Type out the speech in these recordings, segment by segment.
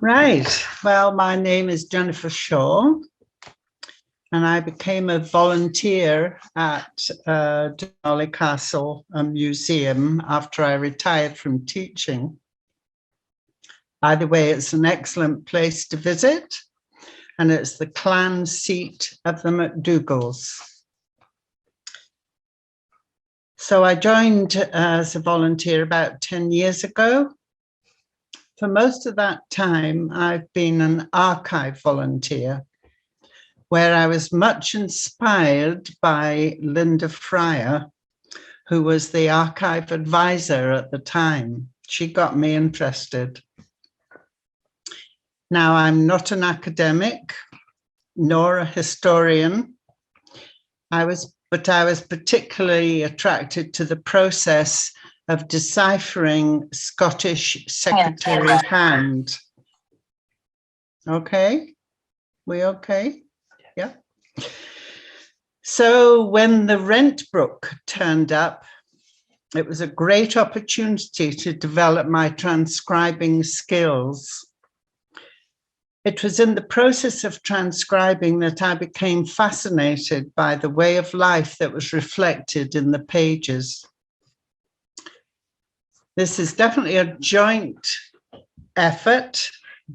Right. Well, my name is Jennifer Shaw, and I became a volunteer at Dunollie Castle Museum after I retired from teaching. Either way, it's an excellent place to visit, and it's the clan seat of the MacDougals. So I joined as a volunteer about 10 years ago. For most of that time, I've been an archive volunteer, where I was much inspired by Linda Fryer, who was the archive advisor at the time. She got me interested. Now, I'm not an academic, nor a historian. I was particularly attracted to the process of deciphering Scottish secretary hand. Okay, we okay? Yeah. So when the rent book turned up, it was a great opportunity to develop my transcribing skills. It was in the process of transcribing that I became fascinated by the way of life that was reflected in the pages. This is definitely a joint effort.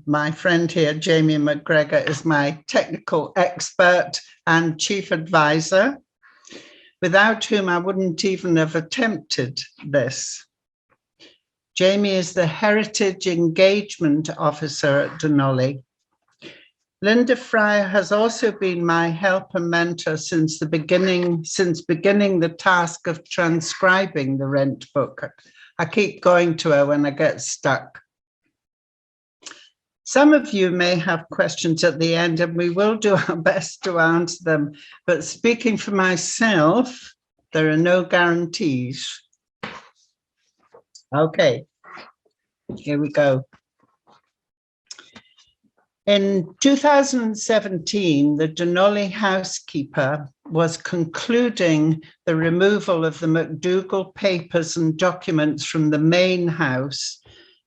My friend here, Jamie McGregor, is my technical expert and chief advisor, without whom I wouldn't even have attempted this. Jamie is the Heritage Engagement Officer at Dunollie. Linda Fryer has also been my help and mentor since beginning the task of transcribing the rent book. I keep going to her when I get stuck. Some of you may have questions at the end, and we will do our best to answer them. But speaking for myself, there are no guarantees. Okay, here we go. In 2017, the Dunollie housekeeper was concluding the removal of the MacDougall papers and documents from the main house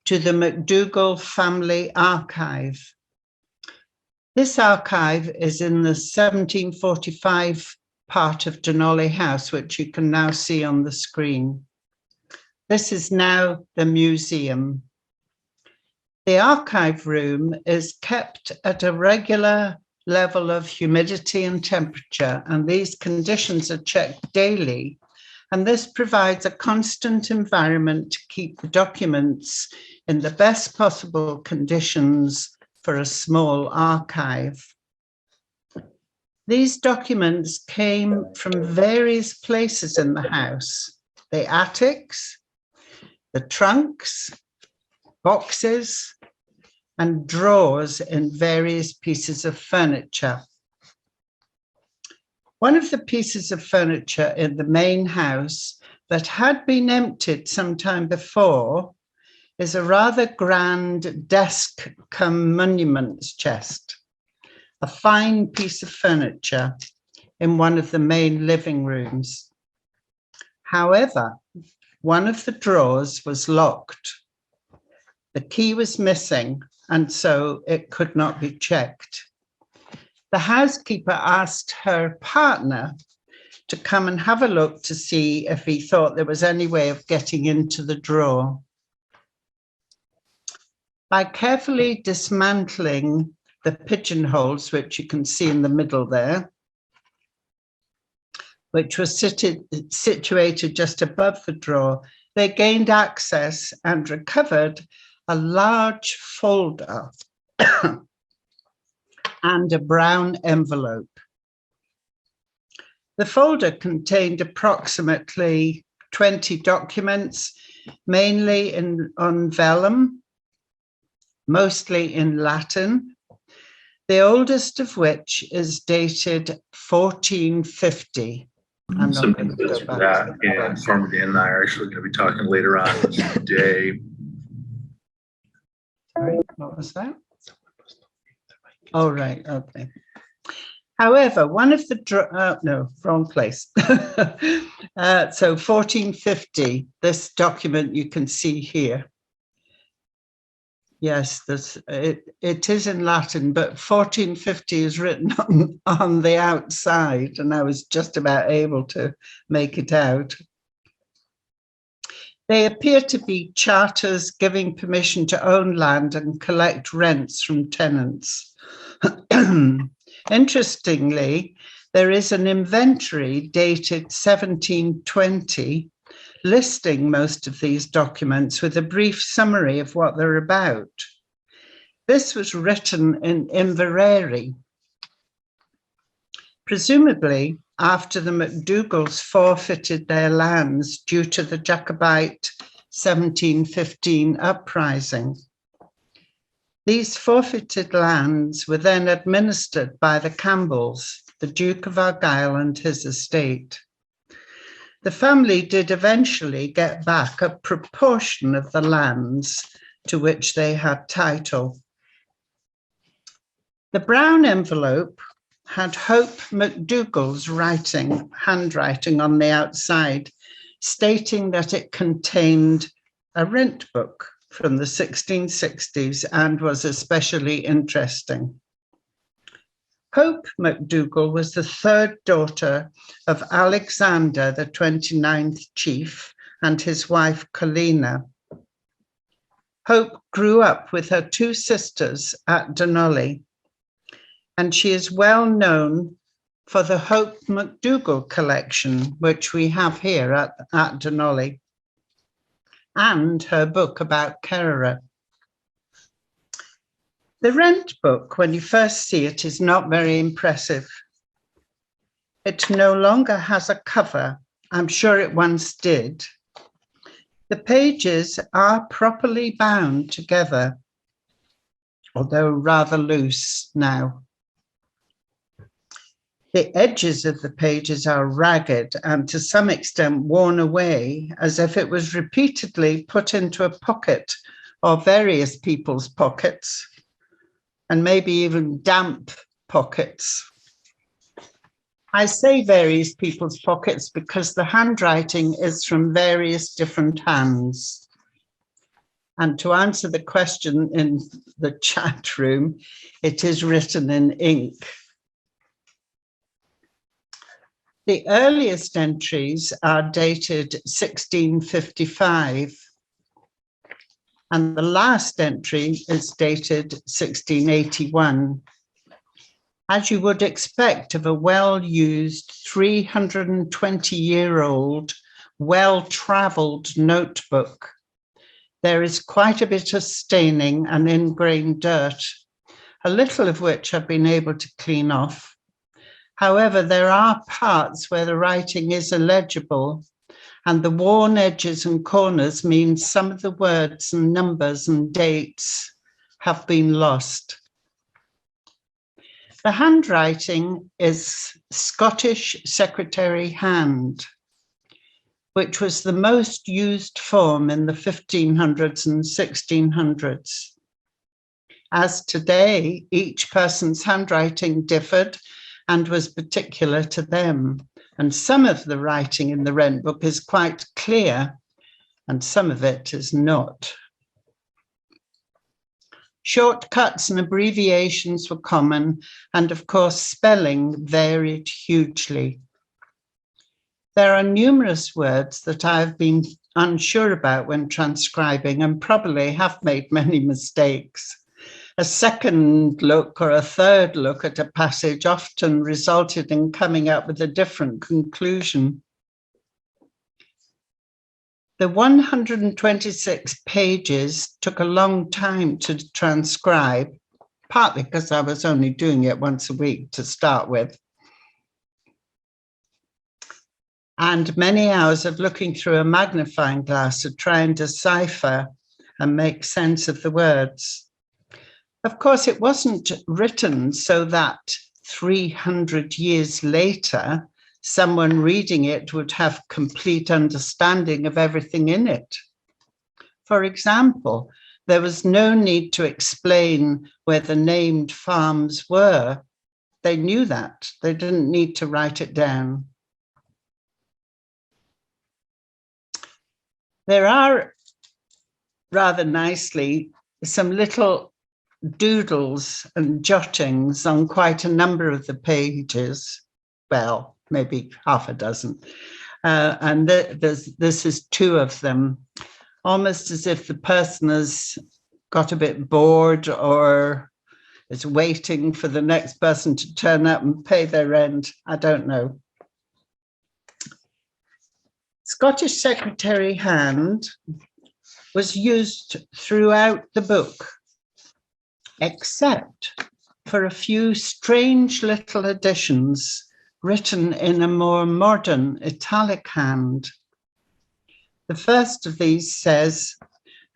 to the MacDougall family archive. This archive is in the 1745 part of Dunollie House, which you can now see on the screen. This is now the museum. The archive room is kept at a regular level of humidity and temperature, and these conditions are checked daily. And this provides a constant environment to keep the documents in the best possible conditions for a small archive. These documents came from various places in the house: the attics, the trunks, boxes, and drawers in various pieces of furniture. One of the pieces of furniture in the main house that had been emptied some time before is a rather grand desk cum monuments chest, a fine piece of furniture in one of the main living rooms. However, one of the drawers was locked. The key was missing, and so it could not be checked. The housekeeper asked her partner to come and have a look to see if he thought there was any way of getting into the drawer. By carefully dismantling the pigeonholes, which you can see in the middle there, which was situated just above the drawer, they gained access and recovered a large folder and a brown envelope. The folder contained approximately 20 documents, mainly on vellum, mostly in Latin, the oldest of which is dated 1450. I'm not going to go back that, and Normandy and I are actually going to be talking later on today. Sorry, what was that? Oh, right, okay. However, one of the, no, wrong place. So 1450, this document you can see here. Yes, it is in Latin, but 1450 is written on the outside, and I was just about able to make it out. They appear to be charters giving permission to own land and collect rents from tenants. Interestingly, there is an inventory dated 1720 listing most of these documents with a brief summary of what they're about. This was written in Inverary, presumably after the MacDougalls forfeited their lands due to the Jacobite 1715 uprising. These forfeited lands were then administered by the Campbells, the Duke of Argyll and his estate. The family did eventually get back a proportion of the lands to which they had title. The brown envelope had Hope MacDougall's handwriting on the outside, stating that it contained a rent book from the 1660s and was especially interesting. Hope MacDougall was the third daughter of Alexander, the 29th chief, and his wife Colina. Hope grew up with her two sisters at Dunollie, and she is well known for the Hope MacDougall collection, which we have here at Dunollie, and her book about Kerrera. The rent book, when you first see it, is not very impressive. It no longer has a cover. I'm sure it once did. The pages are properly bound together, although rather loose now. The edges of the pages are ragged and to some extent worn away, as if it was repeatedly put into a pocket or various people's pockets, and maybe even damp pockets. I say various people's pockets because the handwriting is from various different hands. And to answer the question in the chat room, it is written in ink. The earliest entries are dated 1655, and the last entry is dated 1681. As you would expect of a well-used 320-year-old, well-travelled notebook, there is quite a bit of staining and ingrained dirt, a little of which I've been able to clean off. However, there are parts where the writing is illegible, and the worn edges and corners mean some of the words and numbers and dates have been lost. The handwriting is Scottish secretary hand, which was the most used form in the 1500s and 1600s. As today, each person's handwriting differed and was particular to them. And some of the writing in the rent book is quite clear, and some of it is not. Shortcuts and abbreviations were common, and of course, spelling varied hugely. There are numerous words that I've been unsure about when transcribing and probably have made many mistakes. A second look or a third look at a passage often resulted in coming up with a different conclusion. The 126 pages took a long time to transcribe, partly because I was only doing it once a week to start with, and many hours of looking through a magnifying glass to try and decipher and make sense of the words. Of course, it wasn't written so that 300 years later, someone reading it would have complete understanding of everything in it. For example, there was no need to explain where the named farms were. They knew that. They didn't need to write it down. There are rather nicely some little doodles and jottings on quite a number of the pages. Well, maybe half a dozen. And this is two of them, almost as if the person has got a bit bored or is waiting for the next person to turn up and pay their rent. I don't know. Scottish Secretary hand was used throughout the book, except for a few strange little additions written in a more modern italic hand. The first of these says,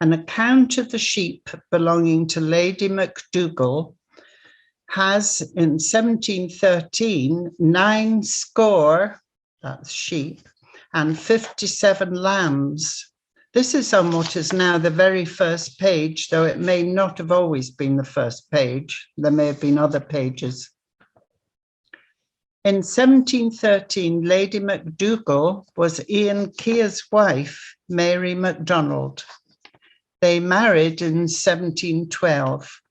"An account of the sheep belonging to Lady MacDougall has in 1713 9 score, that's sheep, and 57 lambs." This is on what is now the very first page, though it may not have always been the first page. There may have been other pages. In 1713, Lady MacDougall was Ian Keir's wife, Mary MacDonald. They married in 1712.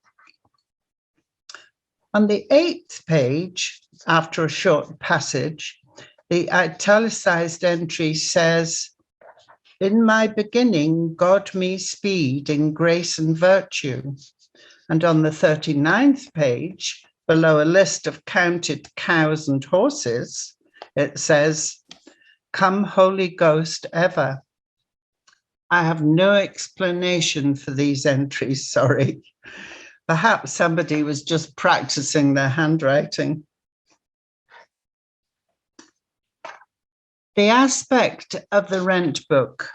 On the 8th page, after a short passage, the italicized entry says, "In my beginning, God me speed in grace and virtue." And on the 39th page, below a list of counted cows and horses, it says, "Come Holy Ghost ever." I have no explanation for these entries, sorry. Perhaps somebody was just practicing their handwriting. The aspect of the rent book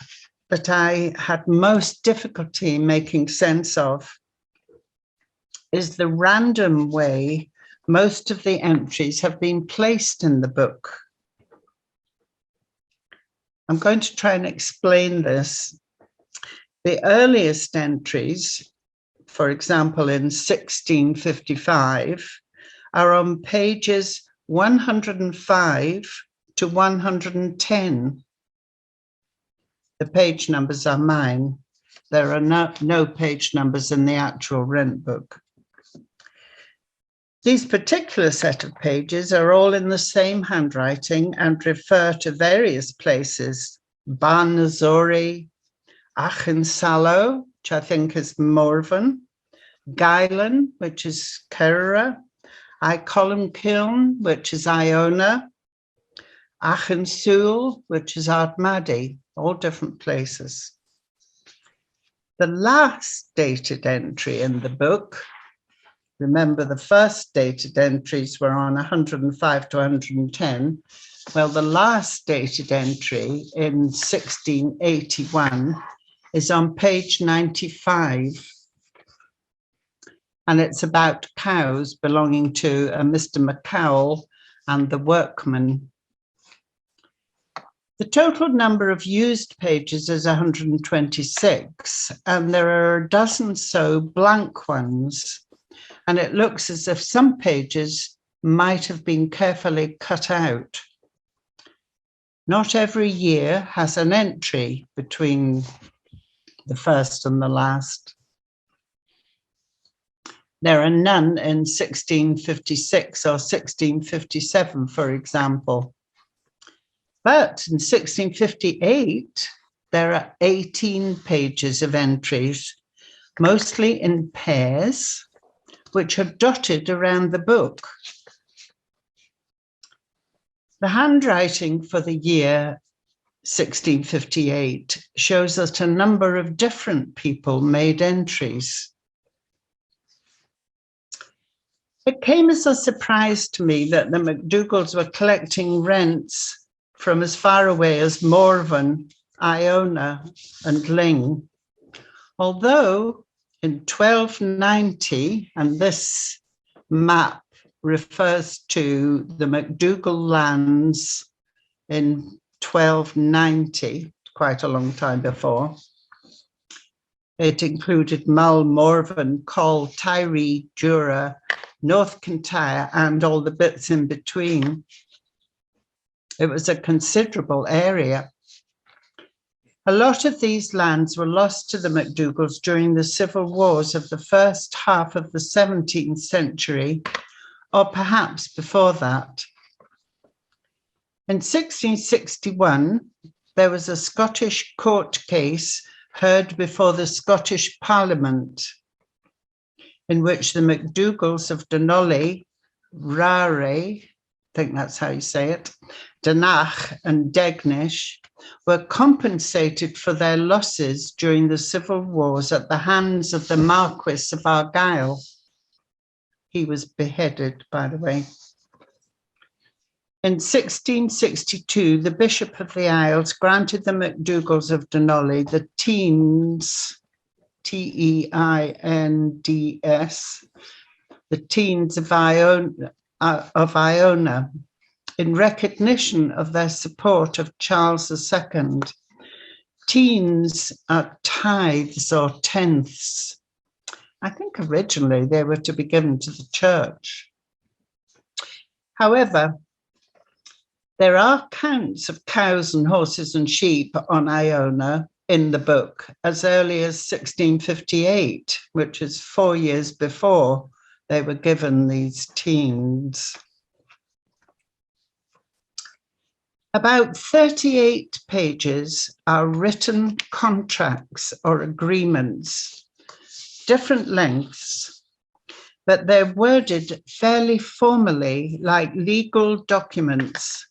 that I had most difficulty making sense of is the random way most of the entries have been placed in the book. I'm going to try and explain this. The earliest entries, for example, in 1655, are on pages 105 to 110. The page numbers are mine. There are no page numbers in the actual rent book. These particular set of pages are all in the same handwriting and refer to various places: Barnazory, Achensalo, which I think is Morven, Guylan, which is Kerrera, Icolmkiln, which is Iona, Achensul, which is Ardmady, all different places. The last dated entry in the book, remember the first dated entries were on 105 to 110. Well, the last dated entry in 1681 is on page 95. And it's about cows belonging to a Mr. MacDougall and the workmen. The total number of used pages is 126, and there are a dozen so blank ones. And it looks as if some pages might have been carefully cut out. Not every year has an entry between the first and the last. There are none in 1656 or 1657, for example. But in 1658, there are 18 pages of entries, mostly in pairs, which are dotted around the book. The handwriting for the year 1658 shows that a number of different people made entries. It came as a surprise to me that the MacDougalls were collecting rents from as far away as Morven, Iona, and Ling. Although in 1290, and this map refers to the MacDougall lands in 1290, quite a long time before. It included Mull, Morven, Coll, Tyree, Jura, North Kintyre, and all the bits in between. It was a considerable area. A lot of these lands were lost to the MacDougalls during the civil wars of the first half of the 17th century, or perhaps before that. In 1661, there was a Scottish court case heard before the Scottish Parliament, in which the MacDougalls of Dunollie, Rare, I think that's how you say it, Danach and Degnish, were compensated for their losses during the civil wars at the hands of the Marquis of Argyll. He was beheaded, by the way. In 1662, the Bishop of the Isles granted the MacDougalls of Dunollie the Teens, T-E-I-N-D-S, the Teens of Iona, in recognition of their support of Charles II. Teens are tithes or tenths. I think originally they were to be given to the church. However, there are counts of cows and horses and sheep on Iona in the book as early as 1658, which is 4 years before they were given these teens. About 38 pages are written contracts or agreements, different lengths, but they're worded fairly formally like legal documents,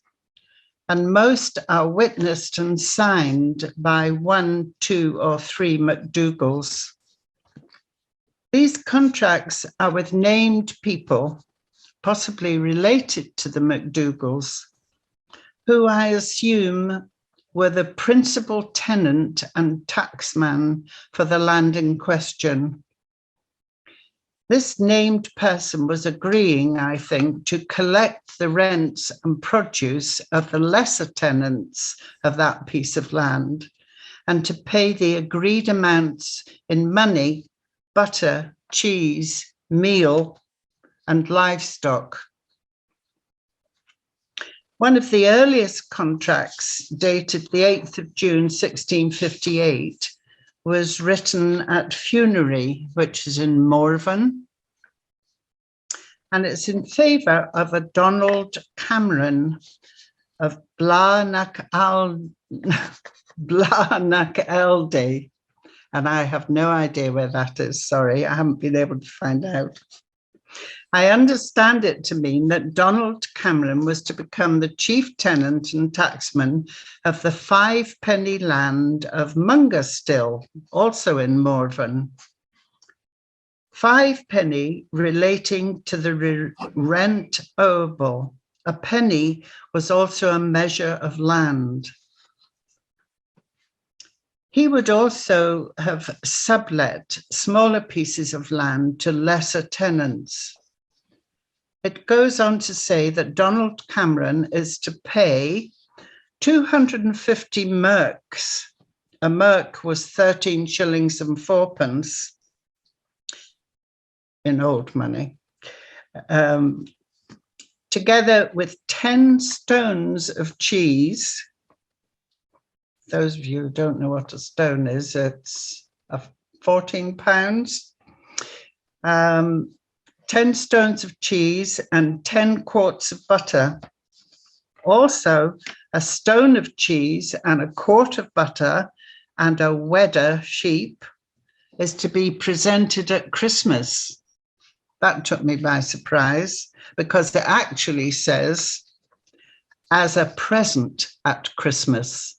and most are witnessed and signed by 1, 2, or 3 MacDougalls. These contracts are with named people, possibly related to the MacDougalls, who I assume were the principal tenant and taxman for the land in question. This named person was agreeing, I think, to collect the rents and produce of the lesser tenants of that piece of land and to pay the agreed amounts in money, butter, cheese, meal, and livestock. One of the earliest contracts, dated the 8th of June, 1658, was written at Funerary, which is in Morven, and it's in favour of a Donald Cameron of Blaanac Elde, and I have no idea where that is, sorry, I haven't been able to find out. I understand it to mean that Donald Cameron was to become the chief tenant and taxman of the 5-penny land of Mungerstill, also in Morven. 5-penny relating to the rent oval. A penny was also a measure of land. He would also have sublet smaller pieces of land to lesser tenants. It goes on to say that Donald Cameron is to pay 250 merks. A merk was 13 shillings and 4pence in old money, together with 10 stones of cheese. Those of you who don't know what a stone is, it's 14 pounds. 10 stones of cheese and 10 quarts of butter. Also, a stone of cheese and a quart of butter and a wether sheep is to be presented at Christmas. That took me by surprise because it actually says, as a present at Christmas.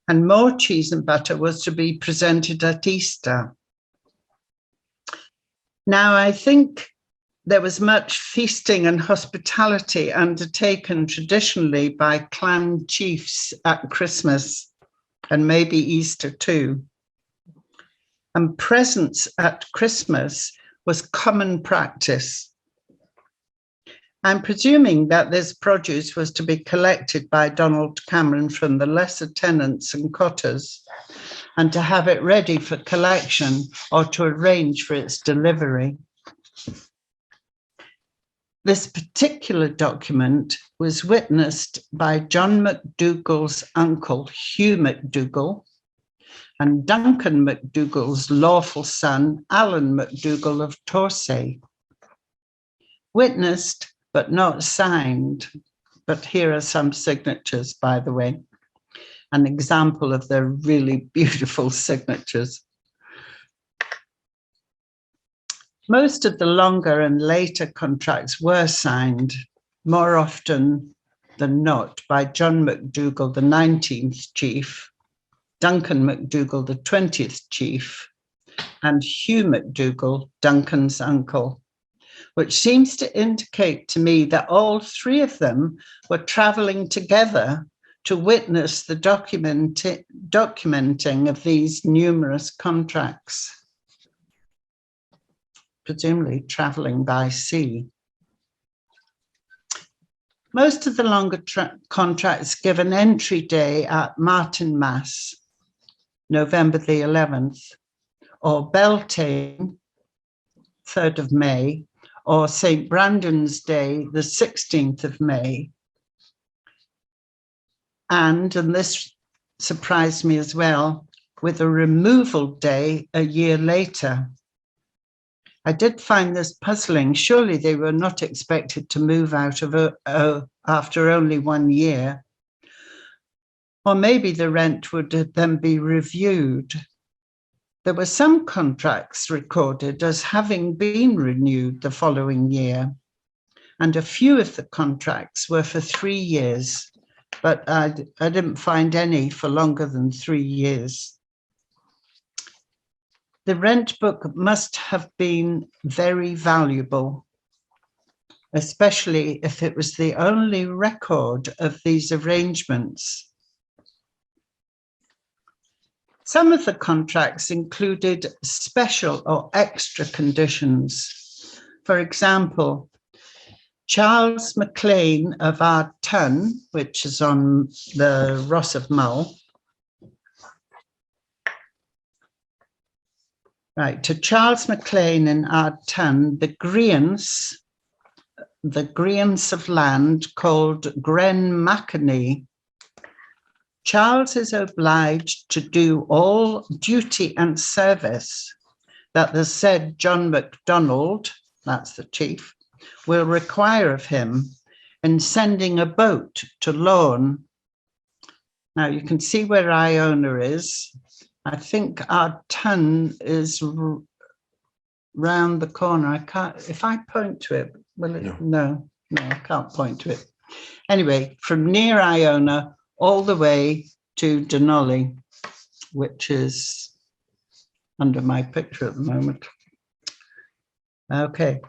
And more cheese and butter was to be presented at Easter. Now, I think there was much feasting and hospitality undertaken traditionally by clan chiefs at Christmas and maybe Easter too. And presents at Christmas was common practice. I'm presuming that this produce was to be collected by Donald Cameron from the lesser tenants and cotters and to have it ready for collection or to arrange for its delivery. This particular document was witnessed by John MacDougall's uncle, Hugh MacDougall, and Duncan MacDougall's lawful son, Alan MacDougall of Torsay. Witnessed, but not signed. But here are some signatures, by the way. An example of their really beautiful signatures. Most of the longer and later contracts were signed, more often than not, by John MacDougall, the 19th chief, Duncan MacDougall, the 20th chief, and Hugh MacDougall, Duncan's uncle, which seems to indicate to me that all three of them were travelling together to witness the documenting of these numerous contracts, presumably travelling by sea. Most of the longer contracts give an entry day at Martinmas, November the 11th, or Beltane, 3rd of May, or St. Brandon's Day, the 16th of May. And this surprised me as well, with a removal day a year later. I did find this puzzling. Surely they were not expected to move out of after only 1 year. Or maybe the rent would then be reviewed. There were some contracts recorded as having been renewed the following year, and a few of the contracts were for 3 years, but I didn't find any for longer than 3 years. The rent book must have been very valuable, especially if it was the only record of these arrangements. Some of the contracts included special or extra conditions. For example, Charles MacLean of Ardtun, which is on the Ross of Mull, right, to Charles MacLean in Ardtun, the Grians of land called Gren Macony. Charles is obliged to do all duty and service that the said John MacDonald, that's the chief, will require of him in sending a boat to Lawn. Now you can see where Iona is. I think Ardtun is round the corner. I can't, if I point to it, will it? No, I can't point to it. Anyway, from near Iona all the way to Dunollie, which is under my picture at the moment. Okay.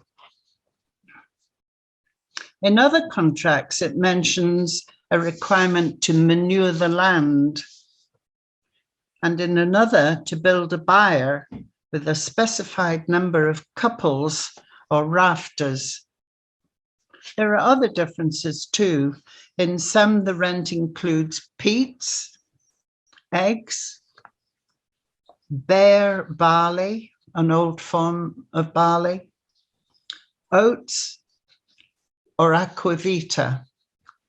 In other contracts, it mentions a requirement to manure the land, and in another to build a byre with a specified number of couples or rafters. There are other differences too. In some, the rent includes peats, eggs, bare barley, an old form of barley, oats, or aquavita,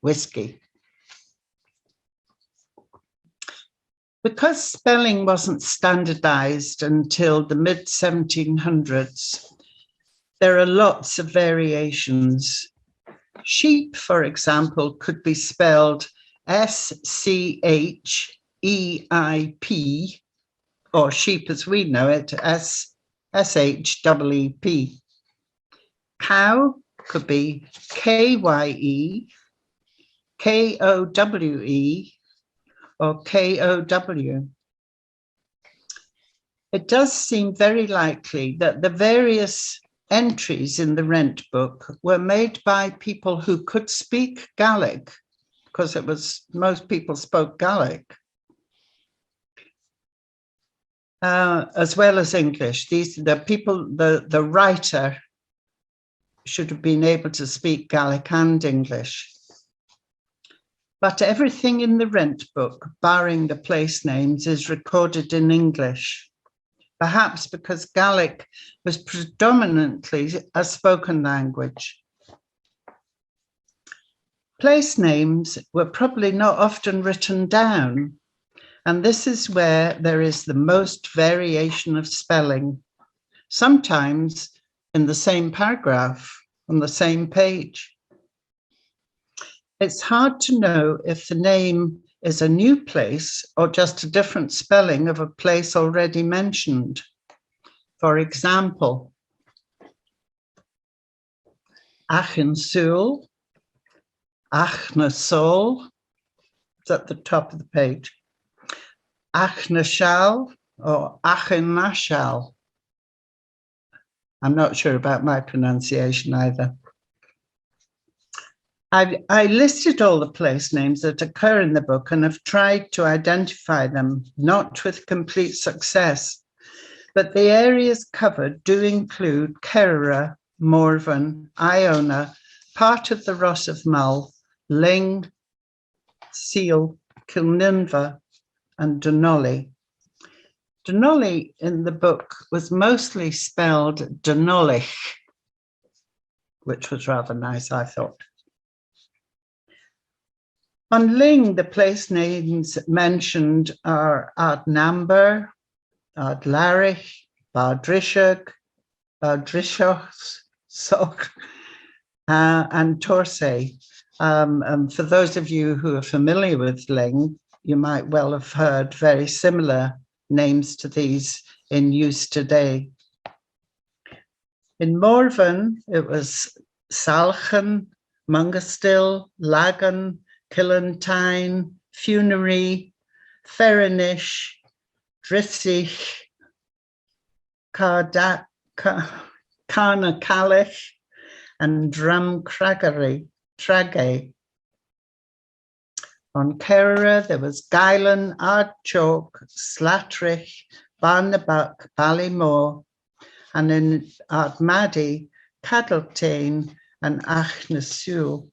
whiskey. Because spelling wasn't standardized until the mid-1700s, there are lots of variations. Sheep, for example, could be spelled S-C-H-E-I-P, or sheep as we know it, S-H-E-E-P. Cow could be K-Y-E, K-O-W-E, or K-O-W. It does seem very likely that the various entries in the rent book were made by people who could speak Gaelic, because it was, most people spoke Gaelic, as well as English. The writer should have been able to speak Gaelic and English. But everything in the rent book, barring the place names, is recorded in English, perhaps because Gaelic was predominantly a spoken language. Place names were probably not often written down, and this is where there is the most variation of spelling, sometimes in the same paragraph on the same page. It's hard to know if the name is a new place or just a different spelling of a place already mentioned. For example, Achensule, Achnasol, it's at the top of the page, Achnashal or Achenashal. I'm not sure about my pronunciation either. I listed all the place names that occur in the book and have tried to identify them, not with complete success, but the areas covered do include Kerrera, Morven, Iona, part of the Ross of Mull, Ling, Seal, Kilninva, and Dunollie. Dunollie in the book was mostly spelled Dunollich, which was rather nice, I thought. On Ling, the place names mentioned are Ardnamber, Ardlarich, Bardrishog, Bardrishoch, and Torsay. For those of you who are familiar with Ling, you might well have heard very similar names to these in use today. In Morven, it was Salchen, Mungastill, Lagan, Killantine, Funerary, Ferinish, Drissich, Carnacallich, and Drumcraggery. On Kerrera, there was Guylan, Ardchalk, Slattrich, Barnabuck, Ballymore, and in Ardmaddy, Caddletane, and Achnasule.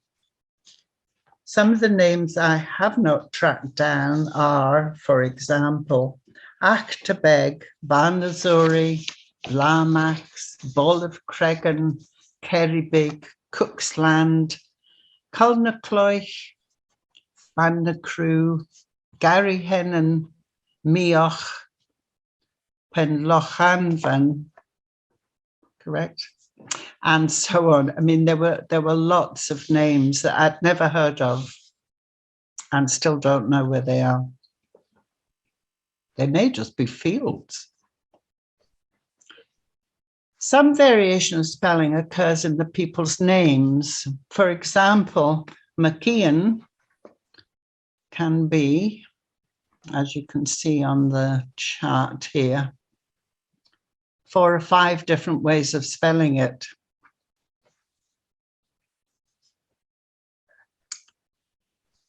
Some of the names I have not tracked down are, for example, Achtabeg, Barnazori, Larmax, Ball of Cregan, Kerrybig, Cooksland, Culnacloich, Bannacrew, Garryhennan, Mioch, Penlochanvan, correct? And so on. I mean, there were lots of names that I'd never heard of and still don't know where they are. They may just be fields. Some variation of spelling occurs in the people's names. For example, McKeon can be, as you can see on the chart here, 4 or 5 different ways of spelling it.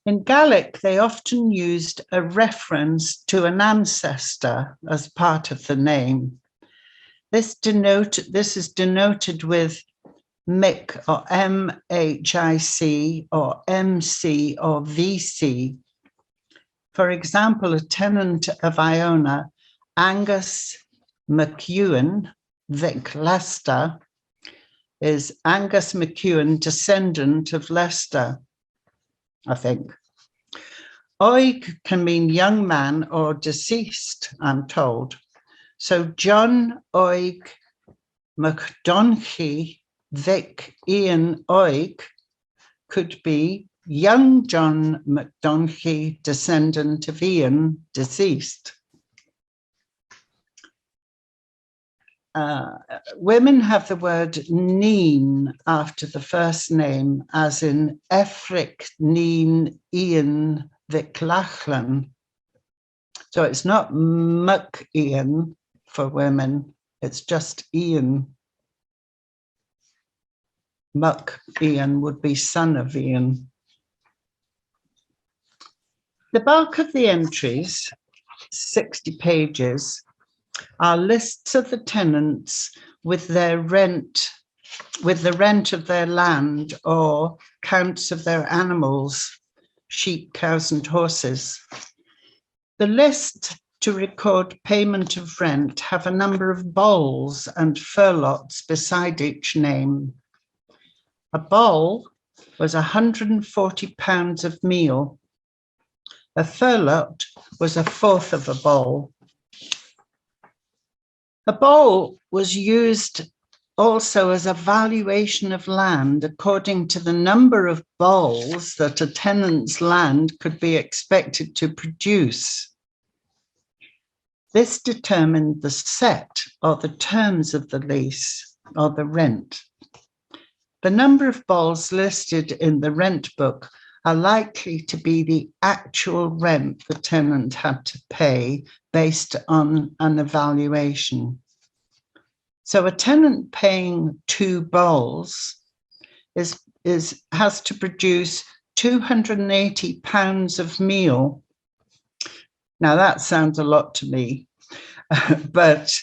In Gaelic, they often used a reference to an ancestor as part of the name. This is denoted with Mic or M-H-I-C or M-C or V-C. For example, a tenant of Iona, Angus McEwen, Vic Leicester, is Angus McEwen, descendant of Leicester, I think. Oig can mean young man or deceased, I'm told. So John Oig McDonaghy Vic Ian Oig could be young John McDonaghy, descendant of Ian, deceased. Women have the word neen after the first name, as in Efric Neen Ian Viclachlan. So it's not Muck Ian for women, it's just Ian. Muck Ian would be son of Ian. The bulk of the entries, 60 pages, are lists of the tenants with their rent, with the rent of their land, or counts of their animals, sheep, cows, and horses. The list to record payment of rent have a number of bolls and furlots beside each name. A boll was 140 pounds of meal. A furlot was a fourth of a boll. A boll was used also as a valuation of land according to the number of bolls that a tenant's land could be expected to produce. This determined the set or the terms of the lease or the rent. The number of bolls listed in the rent book are likely to be the actual rent the tenant had to pay based on an evaluation. So a tenant paying 2 bolls has to produce 280 pounds of meal. Now that sounds a lot to me, but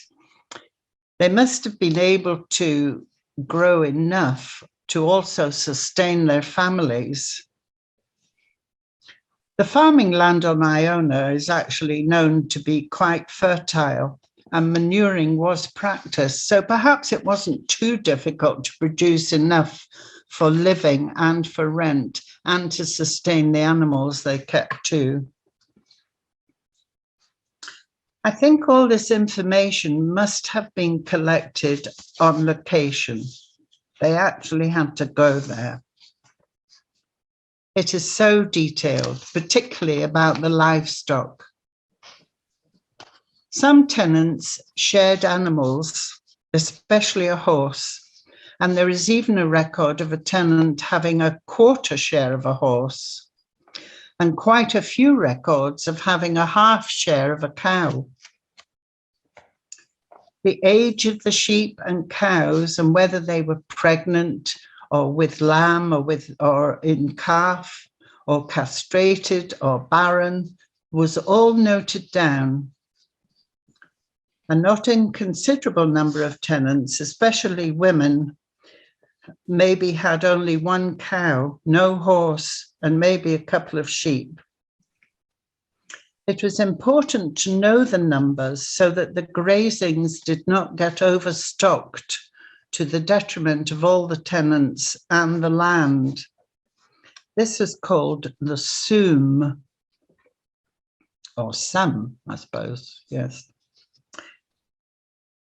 they must have been able to grow enough to also sustain their families. The farming land on Iona is actually known to be quite fertile, and manuring was practiced, so perhaps it wasn't too difficult to produce enough for living and for rent and to sustain the animals they kept too. I think all this information must have been collected on location. They actually had to go there. It is so detailed, particularly about the livestock. Some tenants shared animals, especially a horse, and there is even a record of a tenant having a quarter share of a horse, and quite a few records of having a half share of a cow. The age of the sheep and cows and whether they were pregnant or with lamb or in calf or castrated or barren was all noted down. A not inconsiderable number of tenants, especially women, maybe had only 1 cow, no horse, and maybe a couple of sheep. It was important to know the numbers so that the grazings did not get overstocked to the detriment of all the tenants and the land. This was called the sum, or sum, I suppose, yes.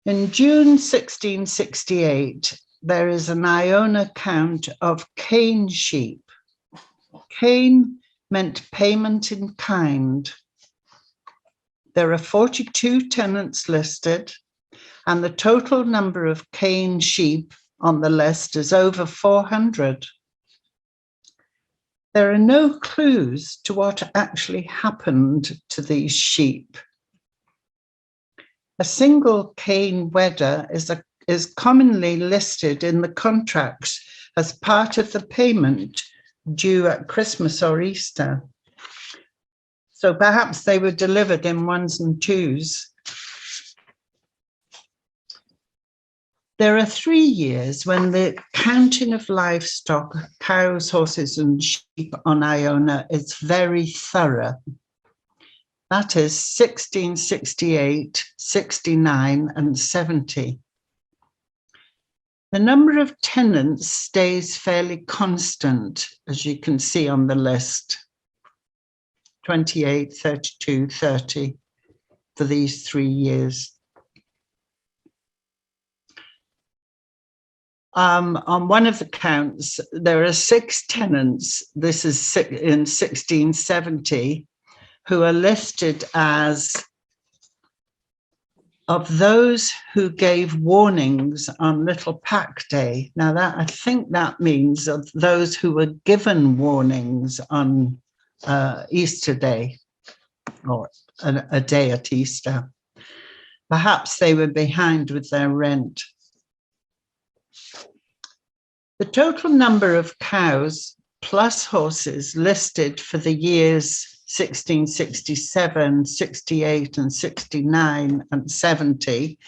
In June 1668, there is an Iona count of cane sheep. Cane meant payment in kind. There are 42 tenants listed, and the total number of cane sheep on the list is over 400. There are no clues to what actually happened to these sheep. A single cane wether is commonly listed in the contracts as part of the payment due at Christmas or Easter. So perhaps they were delivered in 1s and 2s. There are 3 years when the counting of livestock, cows, horses, and sheep on Iona is very thorough. That is 1668, 69, and 70. The number of tenants stays fairly constant, as you can see on the list. 28, 32, 30 for these 3 years. On one of the counts, there are 6 tenants, this is in 1670, who are listed as of those who gave warnings on Little Pack Day. Now that, I think that means of those who were given warnings on Easter Day, or a day at Easter. Perhaps they were behind with their rent. The total number of cows plus horses listed for the years 1667, 68, and 69 and 70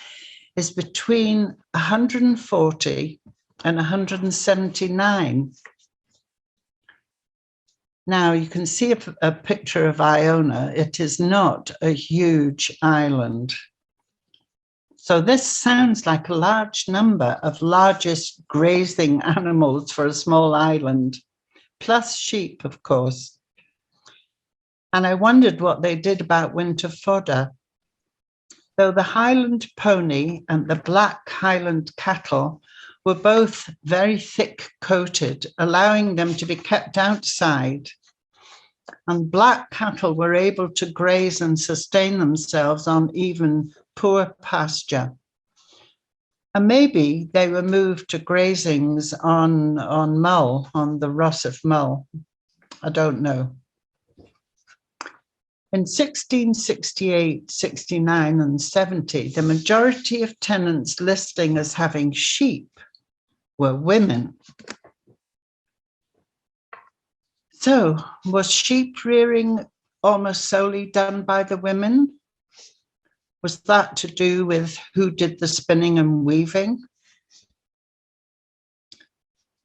is between 140 and 179. Now you can see a picture of Iona. It is not a huge island. So this sounds like a large number of largest grazing animals for a small island. plus sheep, of course. And I wondered what they did about winter fodder. Though the Highland pony and the black Highland cattle were both very thick coated, allowing them to be kept outside. And black cattle were able to graze and sustain themselves on even poor pasture. And maybe they were moved to grazings on Mull, on the Ross of Mull. I don't know. In 1668, 69 and 70, the majority of tenants listing as having sheep were women. So was sheep rearing almost solely done by the women? Was that to do with who did the spinning and weaving?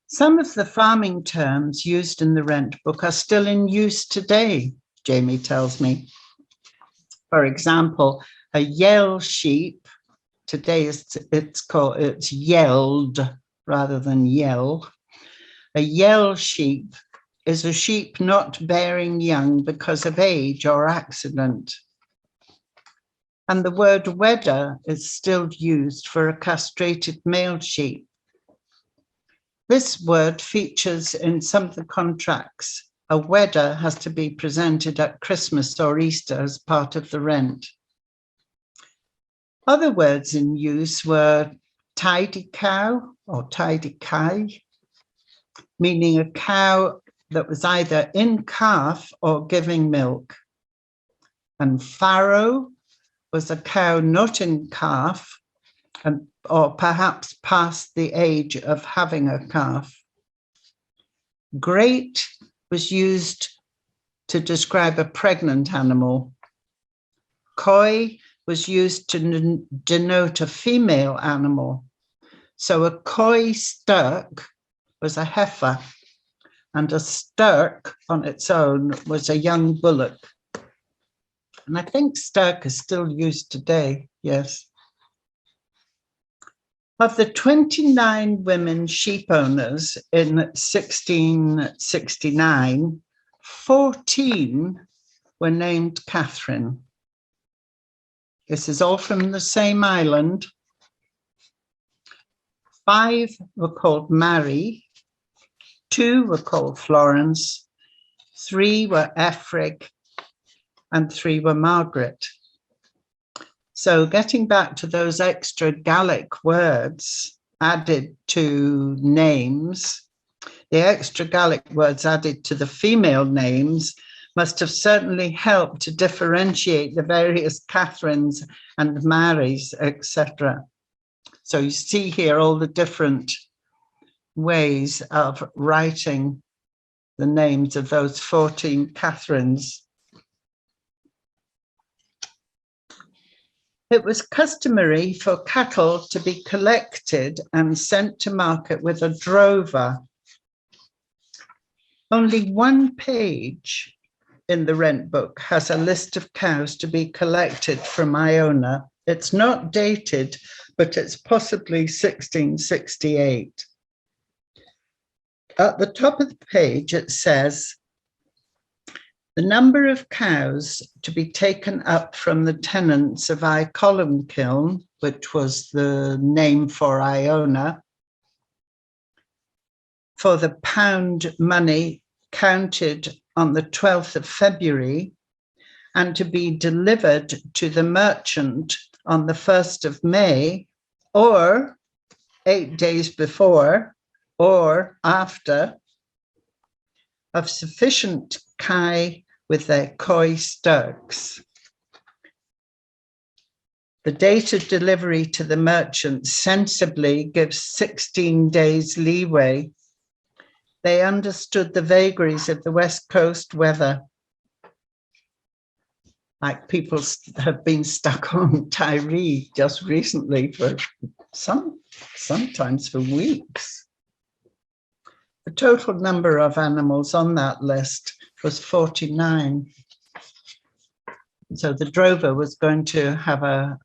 Some of the farming terms used in the rent book are still in use today, Jamie tells me. For example, a yell sheep, today it's yelled rather than yell. A yell sheep is a sheep not bearing young because of age or accident. And the word wedder is still used for a castrated male sheep. This word features in some of the contracts. A wedder has to be presented at Christmas or Easter as part of the rent. Other words in use were tidy cow or tidy kai, meaning a cow that was either in calf or giving milk. And farrow was a cow not in calf or perhaps past the age of having a calf. Great was used to describe a pregnant animal. Coy was used to denote a female animal. So a coy stirk was a heifer, and a stirk on its own was a young bullock. And I think stirk is still used today, yes. Of the 29 women sheep owners in 1669, 14 were named Catherine. This is all from the same island. 5 were called Mary, 2 were called Florence, 3 were Efrig, and 3 were Margaret. So getting back to those extra Gaelic words added to names, the extra Gaelic words added to the female names must have certainly helped to differentiate the various Catherines and Marys, etc. So you see here all the different ways of writing the names of those 14 Catherines. It was customary for cattle to be collected and sent to market with a drover. Only one page in the rent book has a list of cows to be collected from Iona. It's not dated, but it's possibly 1668. At the top of the page, it says, the number of cows to be taken up from the tenants of Columkiln, which was the name for Iona, for the pound money counted on the 12th of February, and to be delivered to the merchant on the 1st of May, or 8 days before or after, of sufficient kye with their coy stirks. The date of delivery to the merchant sensibly gives 16 days leeway. They understood the vagaries of the West Coast weather. Like people have been stuck on Tyree just recently for sometimes for weeks. The total number of animals on that list was 49. So the drover was going to have a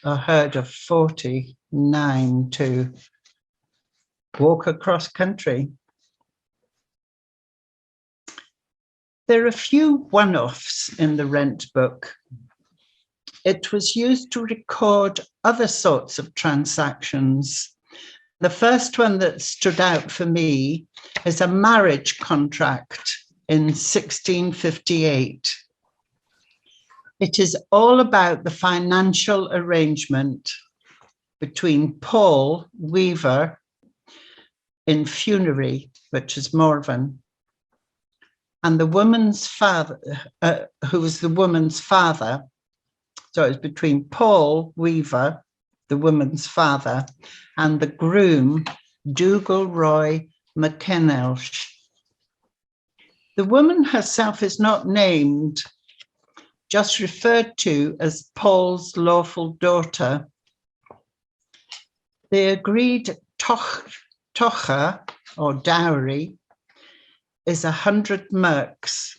herd of 49 to walk across country. There are a few one-offs in the rent book. It was used to record other sorts of transactions. The first one that stood out for me is a marriage contract in 1658. It is all about the financial arrangement between Paul, weaver, in Funerary, which is Morven, and the woman's father, who was the woman's father. So it was between Paul, weaver, the woman's father, and the groom, Dougal Roy McKennelsh. The woman herself is not named, just referred to as Paul's lawful daughter. The agreed tocha, or dowry, is 100 merks,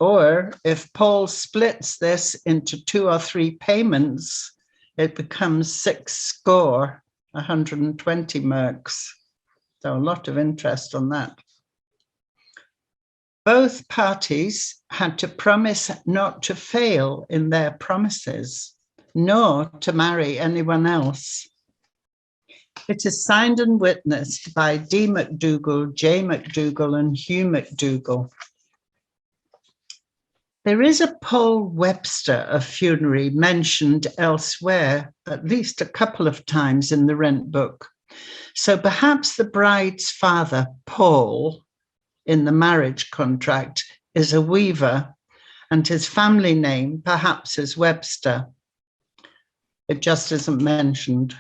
or if Paul splits this into 2 or 3 payments, it becomes 6 score, 120 merks. So a lot of interest on that. Both parties had to promise not to fail in their promises, nor to marry anyone else. It is signed and witnessed by D. MacDougall, J. MacDougall, and Hugh MacDougall. There is a Paul Webster of Funerary mentioned elsewhere, at least a couple of times in the rent book. So perhaps the bride's father, Paul, in the marriage contract, is a weaver, and his family name perhaps is Webster. It just isn't mentioned.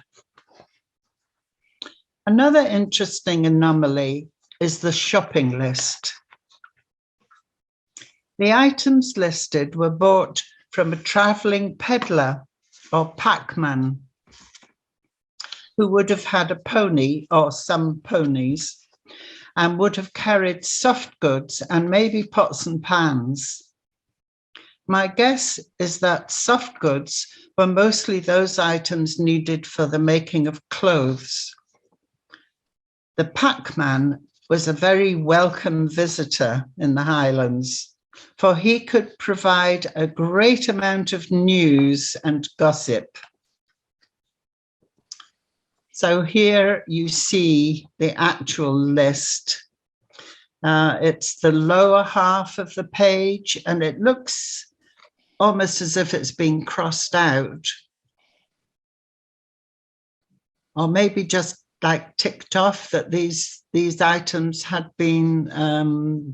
Another interesting anomaly is the shopping list. The items listed were bought from a travelling peddler or packman who would have had a pony or some ponies and would have carried soft goods and maybe pots and pans. My guess is that soft goods were mostly those items needed for the making of clothes. The packman was a very welcome visitor in the Highlands, for he could provide a great amount of news and gossip. So here you see the actual list. It's the lower half of the page, and it looks almost as if it's been crossed out. Or maybe just like ticked off that these items had been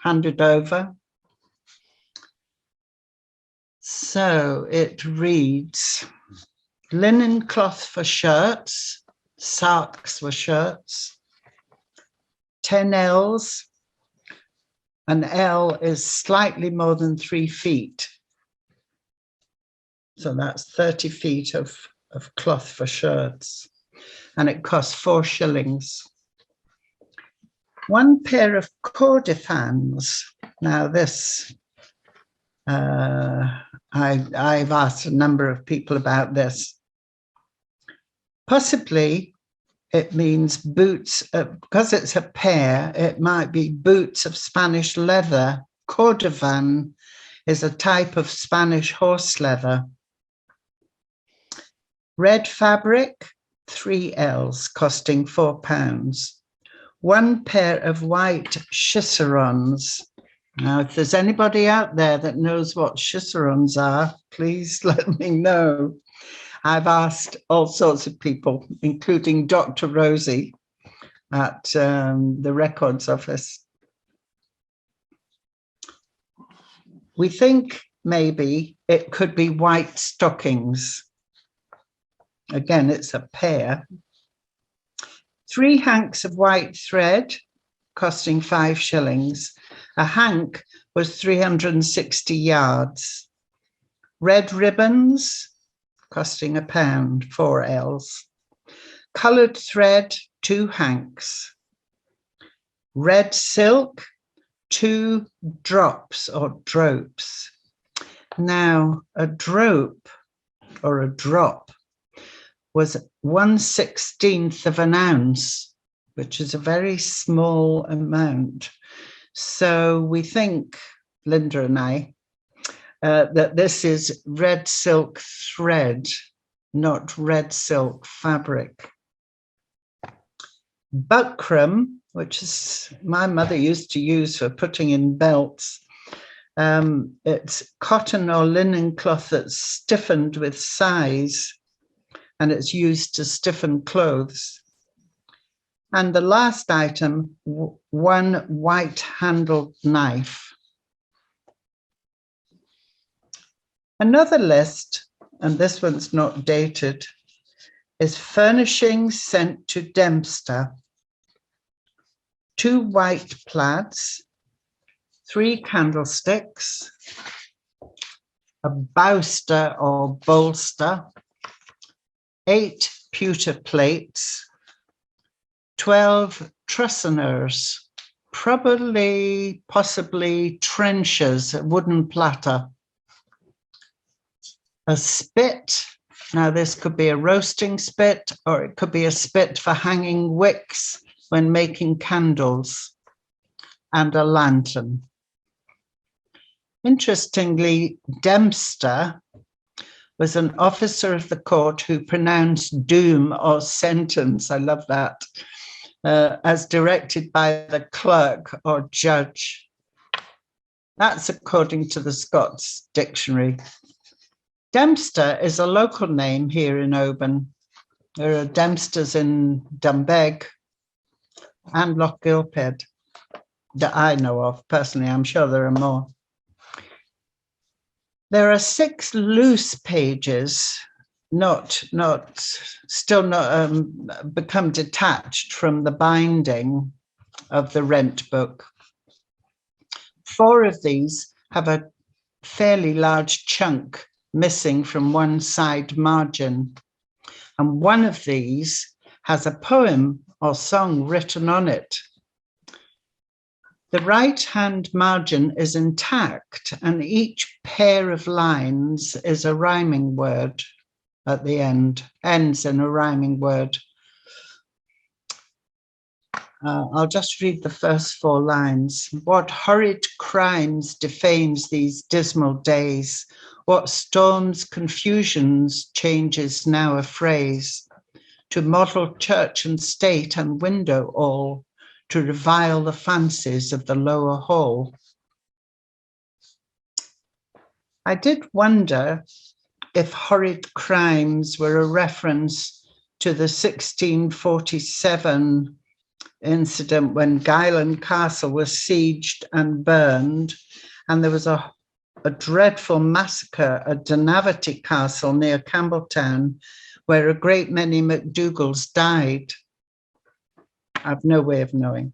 handed over. So it reads, linen cloth for shirts, sarks for shirts, 10 Ls, an L is slightly more than 3 feet. So that's 30 feet of cloth for shirts, and it costs 4 shillings. 1 pair of cordifans. Now this, I've asked a number of people about this. Possibly it means boots, because it's a pair, it might be boots of Spanish leather. Cordovan is a type of Spanish horse leather. Red fabric, 3 Ls, costing £4. 1 pair of white chicerons. Now, if there's anybody out there that knows what chicerons are, please let me know. I've asked all sorts of people, including Dr. Rosie at the Records Office. We think maybe it could be white stockings. Again, it's a pair. 3 hanks of white thread, costing 5 shillings. A hank was 360 yards. Red ribbons, costing £1, 4 Ls. Coloured thread, 2 hanks. Red silk, 2 drops or dropes. Now, a drope or a drop was 1/16 of an ounce. which is a very small amount. So we think, Linda and I, that this is red silk thread, not red silk fabric. Buckram, which is my mother used to use for putting in belts. It's cotton or linen cloth that's stiffened with size, and it's used to stiffen clothes. And the last item, one white-handled knife. Another list, and this one's not dated, is furnishings sent to Dempster. 2 white plaids, 3 candlesticks, a bowster or bolster, 8 pewter plates, 12 trusseners, possibly trenchers, a wooden platter, a spit. Now this could be a roasting spit, or it could be a spit for hanging wicks when making candles, and a lantern. Interestingly, Dempster was an officer of the court who pronounced doom or sentence, I love that, as directed by the clerk or judge. That's according to the Scots Dictionary. Dempster is a local name here in Oban. There are Dempsters in Dumbeg and Loch Gilphead that I know of personally. I'm sure there are more. There are 6 loose pages, still not become detached from the binding of the rent book. 4 of these have a fairly large chunk missing from one side margin, and one of these has a poem or song written on it. The right-hand margin is intact, and each pair of lines is a rhyming word at the end, ends in a rhyming word. I'll just read the first 4 lines. What horrid crimes defames these dismal days? What storms, confusions, changes now a phrase? To model church and state and window all, to revile the fancies of the lower hall. I did wonder if horrid crimes were a reference to the 1647 incident when Guyland Castle was sieged and burned, and there was a dreadful massacre at Dunavity Castle near Campbelltown, where a great many MacDougalls died. I've no way of knowing.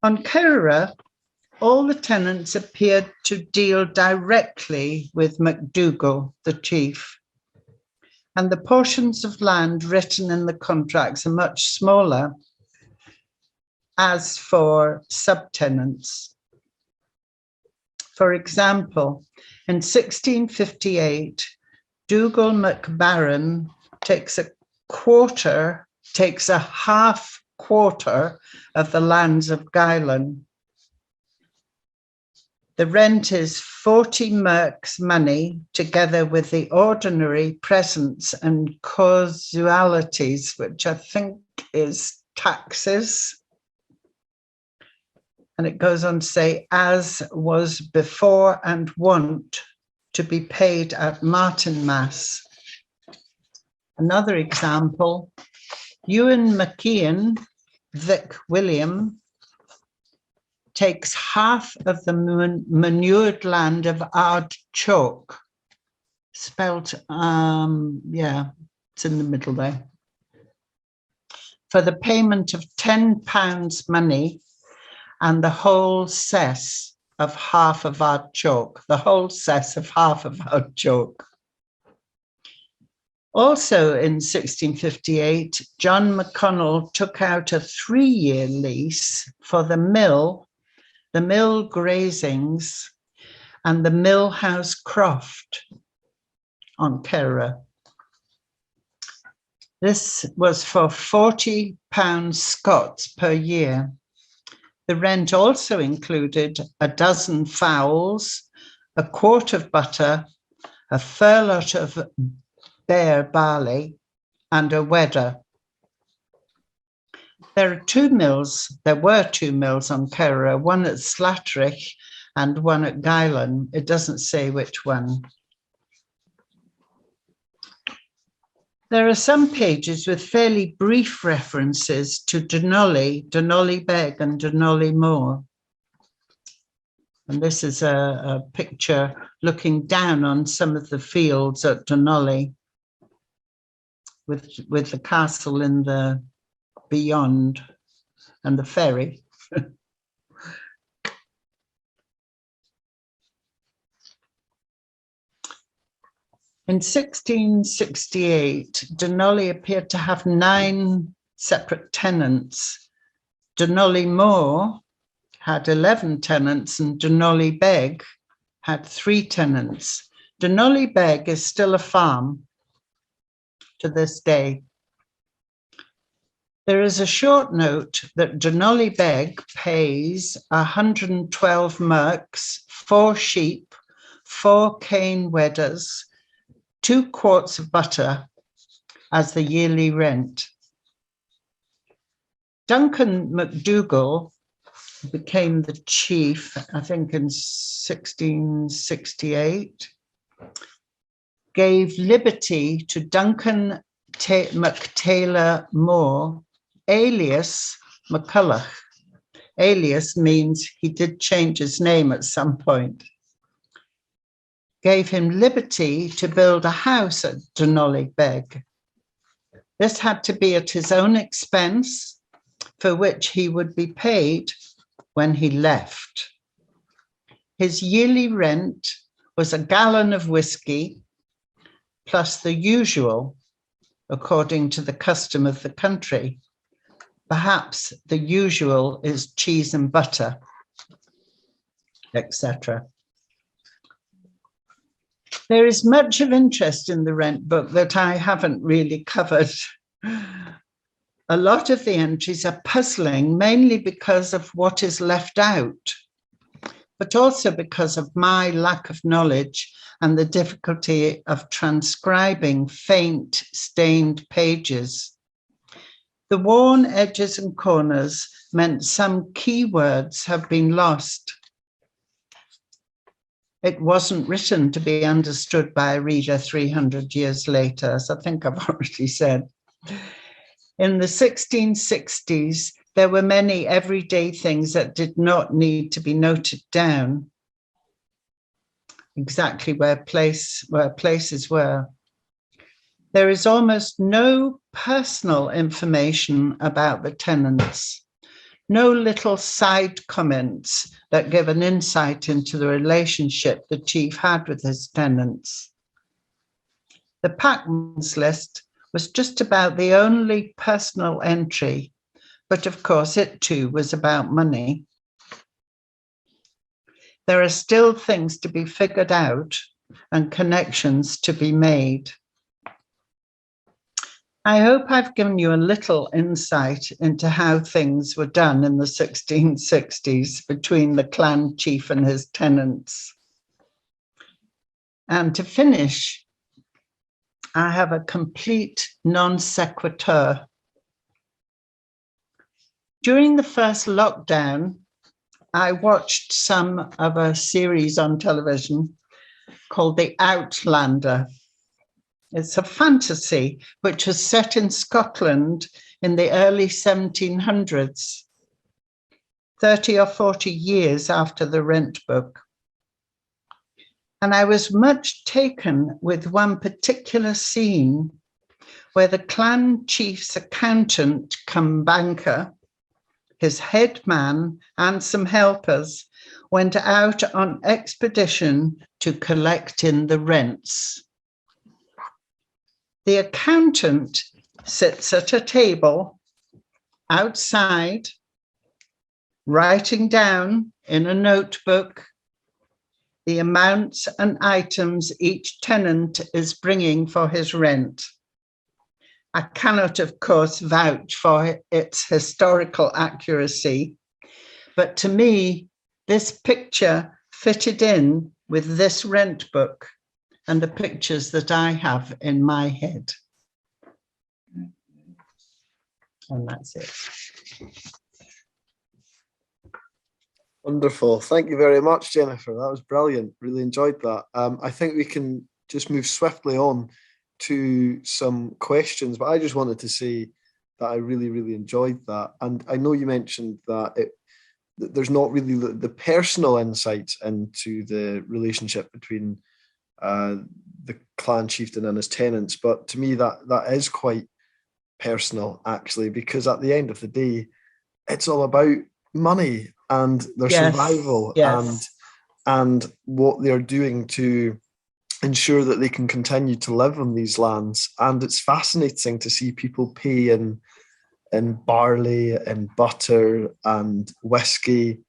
On Kerra, all the tenants appeared to deal directly with MacDougall, the chief, and the portions of land written in the contracts are much smaller as for subtenants. For example, in 1658, Dougal MacBaron takes a half quarter of the lands of Guyland. The rent is 40 merks money, together with the ordinary presents and causualities, which I think is taxes. And it goes on to say, as was before and wont to be paid at Martinmas. Another example, Ewan McKeon, Vic William, takes half of the manured land of Ardchoke, spelt, it's in the middle there, for the payment of £10 money and the whole cess of half of Ardchoke, Also in 1658, John McConnell took out a 3-year lease for the mill grazings, and the mill house croft on Kerra. This was for £40 Scots per year. The rent also included a dozen fowls, a quart of butter, a furlot of bare barley, and a wedder. There were two mills on Curragh, one at Slattery and one at Guylan. It doesn't say which one. There are some pages with fairly brief references to Dunollie, Dunollie Beg and Dunollie Moor. And this is a picture looking down on some of the fields at Dunollie with the castle in the beyond and the ferry. In 1668, Dunollie appeared to have 9 separate tenants. Dunollie Moor had 11 tenants and Dunollie Beg had 3 tenants. Dunollie Beg is still a farm to this day. There is a short note that Dunollie Beg pays 112 merks, 4 sheep, 4 cane wedders, 2 quarts of butter as the yearly rent. Duncan MacDougall became the chief, I think in 1668, gave liberty to Duncan MacTaylor Moore, alias McCulloch. Alias means he did change his name at some point. Gave him liberty to build a house at Dunollie Beg. This had to be at his own expense, for which he would be paid when he left. His yearly rent was a gallon of whiskey, plus the usual, according to the custom of the country. Perhaps the usual is cheese and butter, etc. There is much of interest in the rent book that I haven't really covered. A lot of the entries are puzzling, mainly because of what is left out, but also because of my lack of knowledge and the difficulty of transcribing faint, stained pages. The worn edges and corners meant some key words have been lost. It wasn't written to be understood by a reader 300 years later, as I think I've already said. In the 1660s, there were many everyday things that did not need to be noted down, exactly where places were. There is almost no personal information about the tenants, no little side comments that give an insight into the relationship the chief had with his tenants. The packman's list was just about the only personal entry, but of course it too was about money. There are still things to be figured out and connections to be made. I hope I've given you a little insight into how things were done in the 1660s between the clan chief and his tenants. And to finish, I have a complete non sequitur. During the first lockdown, I watched some of a series on television called The Outlander. It's a fantasy which was set in Scotland in the early 1700s, 30 or 40 years after the Rent book. And I was much taken with one particular scene where the clan chief's accountant cum banker, his head man and some helpers went out on expedition to collect in the rents. The accountant sits at a table outside, writing down in a notebook the amounts and items each tenant is bringing for his rent. I cannot, of course, vouch for its historical accuracy, but to me, this picture fitted in with this rent book and the pictures that I have in my head. And that's it. Wonderful. Thank you very much, Jennifer. That was brilliant. Really enjoyed that. I think we can just move swiftly on to some questions, but I just wanted to say that I really, really enjoyed that. And I know you mentioned that there's not really the personal insights into the relationship between the clan chieftain and his tenants, but to me that is quite personal, actually, because at the end of the day, it's all about money and their survival and what they're doing to ensure that they can continue to live on these lands. And it's fascinating to see people pay in barley and butter and whiskey,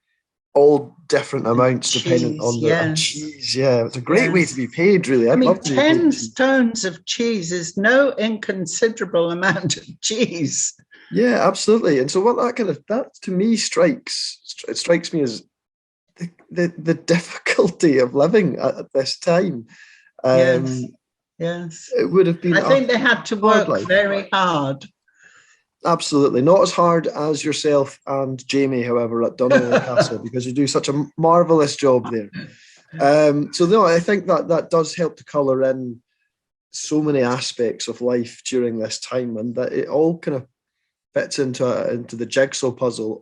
all different amounts depending on the cheese. Yeah, it's a great way to be paid, really. I mean, 10 stones of cheese is no inconsiderable amount of cheese. Yeah, absolutely. And so what that to me strikes me as the difficulty of living at this time. Yes. It would have been. I think they had to work very hard. Absolutely. Not as hard as yourself and Jamie, however, at Dunollie Castle, because you do such a marvellous job there. So no, I think that does help to colour in so many aspects of life during this time, and that it all kind of fits into the jigsaw puzzle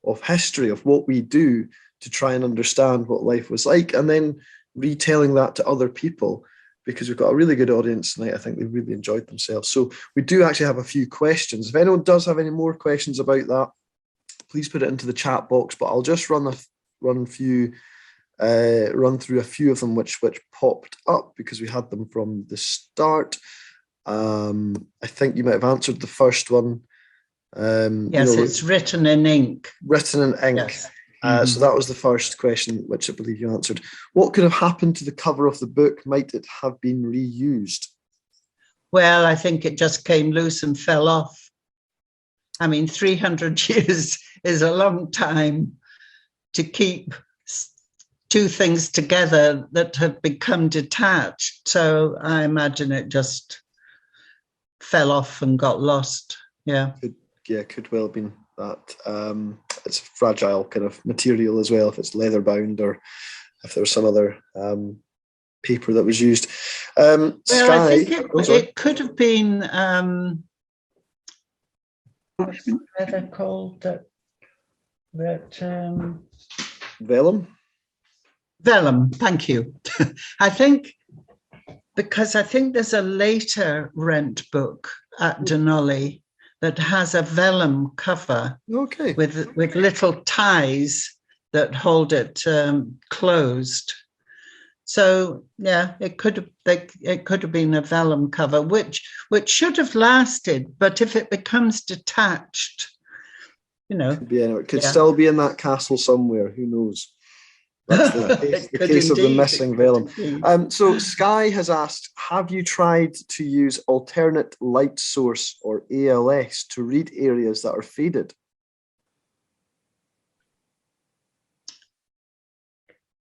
of history, of what we do to try and understand what life was like, and then retelling that to other people, because we've got a really good audience tonight. I think they really enjoyed themselves. So we do actually have a few questions. If anyone does have any more questions about that, please put it into the chat box, but I'll just run through a few of them which popped up because we had them from the start. I think you might have answered the first one. Yes, it's written in ink. Written in ink. Yes. So that was the first question, which I believe you answered. What could have happened to the cover of the book? Might it have been reused? Well, I think it just came loose and fell off. I mean, 300 years is a long time to keep two things together that have become detached. So I imagine it just fell off and got lost. Yeah. Could well have been that. It's fragile kind of material as well, if it's leather bound or if there was some other paper that was used. Well, I think it could have been what are they called? Vellum. Vellum, thank you. I think there's a later rent book at Dunollie that has a vellum cover, with little ties that hold it closed. So yeah, it could have been a vellum cover, which should have lasted. But if it becomes detached, it could still be in that castle somewhere. Who knows? That's the case of the missing vellum. So Sky has asked, have you tried to use alternate light source or ALS to read areas that are faded?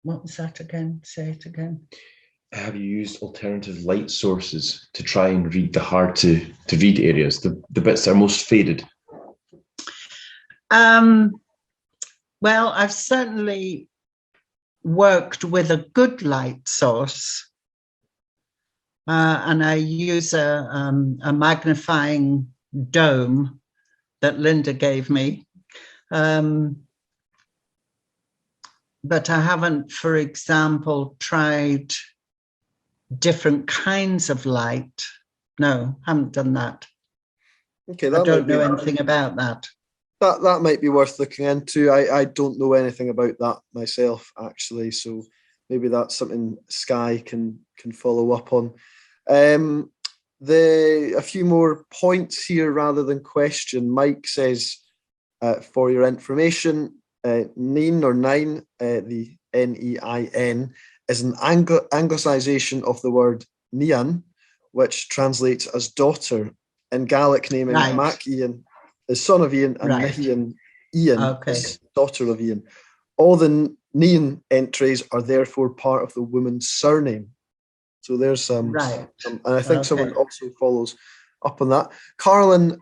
What was that again? Say it again. Have you used alternative light sources to try and read the hard to read areas, the bits that are most faded? Well, I've certainly worked with a good light source, and I use a magnifying dome that Linda gave me, but I haven't, for example, tried different kinds of light. No, haven't done that. Okay, I don't know anything about that. That might be worth looking into. I don't know anything about that myself, actually. So maybe that's something Sky can follow up on. A few more points here rather than question. Mike says, for your information, Neen or Nine, the Nein, is an anglicization of the word Nian, which translates as daughter. in Gaelic naming Right. Mac Ian is son of Ian, and Right. Nihian Ian Okay. is daughter of Ian. All the Nian entries are therefore part of the woman's surname. So there's some, Right. and I think Okay. someone also follows up on that. Carlin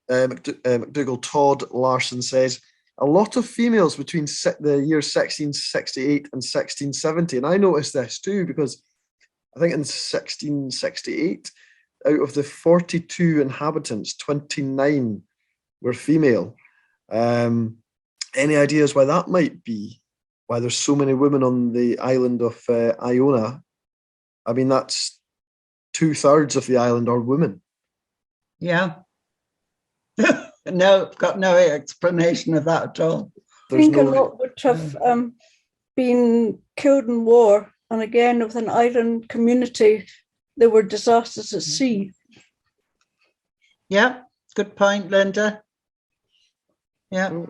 MacDougall Todd Larson says, a lot of females between the years 1668 and 1670. And I noticed this too, because I think in 1668, out of the 42 inhabitants, 29 were female. Any ideas why that might be? Why there's so many women on the island of Iona? I mean, that's 2/3 of the island are women. Yeah. No, got no explanation of that at all. I think a lot would have been killed in war. And again, with an island community, there were disasters at sea. Yeah, good point, Linda. Yeah.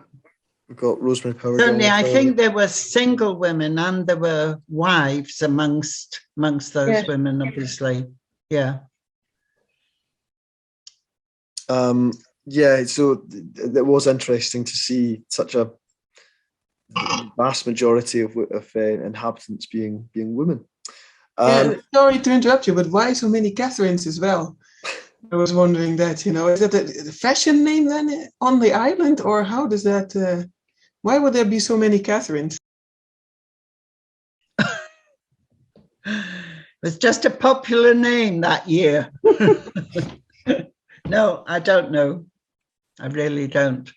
We've got Rosemary Power. Certainly, I think there were single women and there were wives amongst those women, obviously. Yeah. Yeah, so it was interesting to see such a vast majority of inhabitants being women. Sorry to interrupt you, but why so many Catherines as well? I was wondering that, is it a fashion name then on the island, or how does that, why would there be so many Catherines? It was just a popular name that year. No, I don't know. I really don't.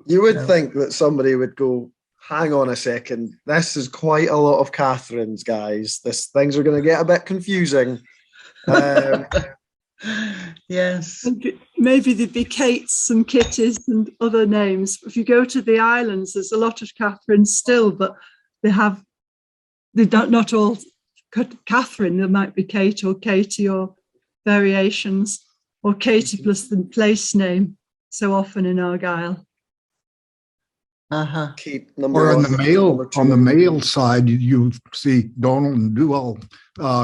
You would think that somebody would go, hang on a second, this is quite a lot of Catherines, guys. Things are going to get a bit confusing. Yes. Maybe there'd be Kates and Kitties and other names. If you go to the islands, there's a lot of Catherines still, but they're not all Catherine. There might be Kate or Katie or variations, or Katie plus the place name so often in Argyll. Kate, or on the male side, you see Donald and Dual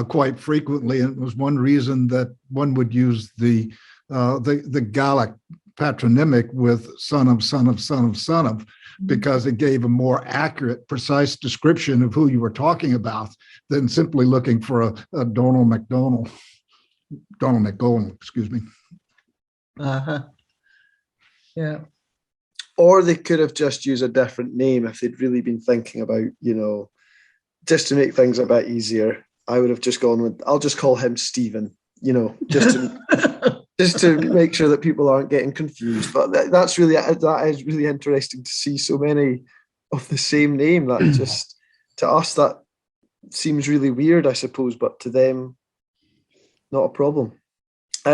quite frequently, and it was one reason that one would use the Gaelic patronymic with son of son of son of son of, because it gave a more accurate, precise description of who you were talking about than simply looking for a Donald MacDonald. Donald McGowan, excuse me. Yeah. Or they could have just used a different name if they'd really been thinking about, just to make things a bit easier. I would have just gone with, I'll just call him Stephen, just to make sure that people aren't getting confused. But that is really interesting to see so many of the same name. That just, to us, that seems really weird, I suppose, but to them, not a problem.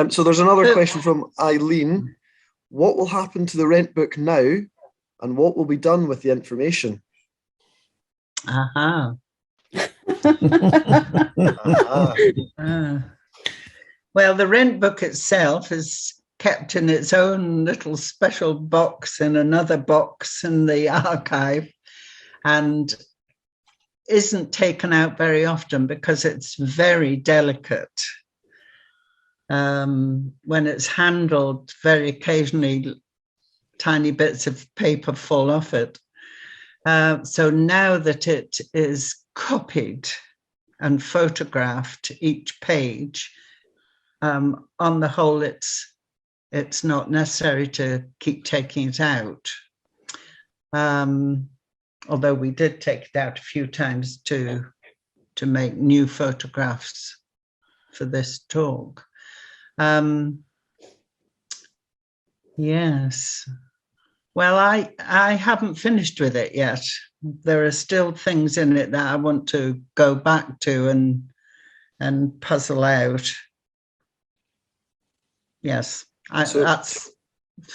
So there's another question from Eileen. What will happen to the rent book now, and what will be done with the information? Well, the rent book itself is kept in its own little special box in another box in the archive, and isn't taken out very often because it's very delicate. When it's handled, very occasionally tiny bits of paper fall off it. So now that it is copied and photographed, each page, on the whole, it's not necessary to keep taking it out. Although we did take it out a few times to make new photographs for this talk. Yes. Well, I haven't finished with it yet. There are still things in it that I want to go back to and puzzle out. Yes, that's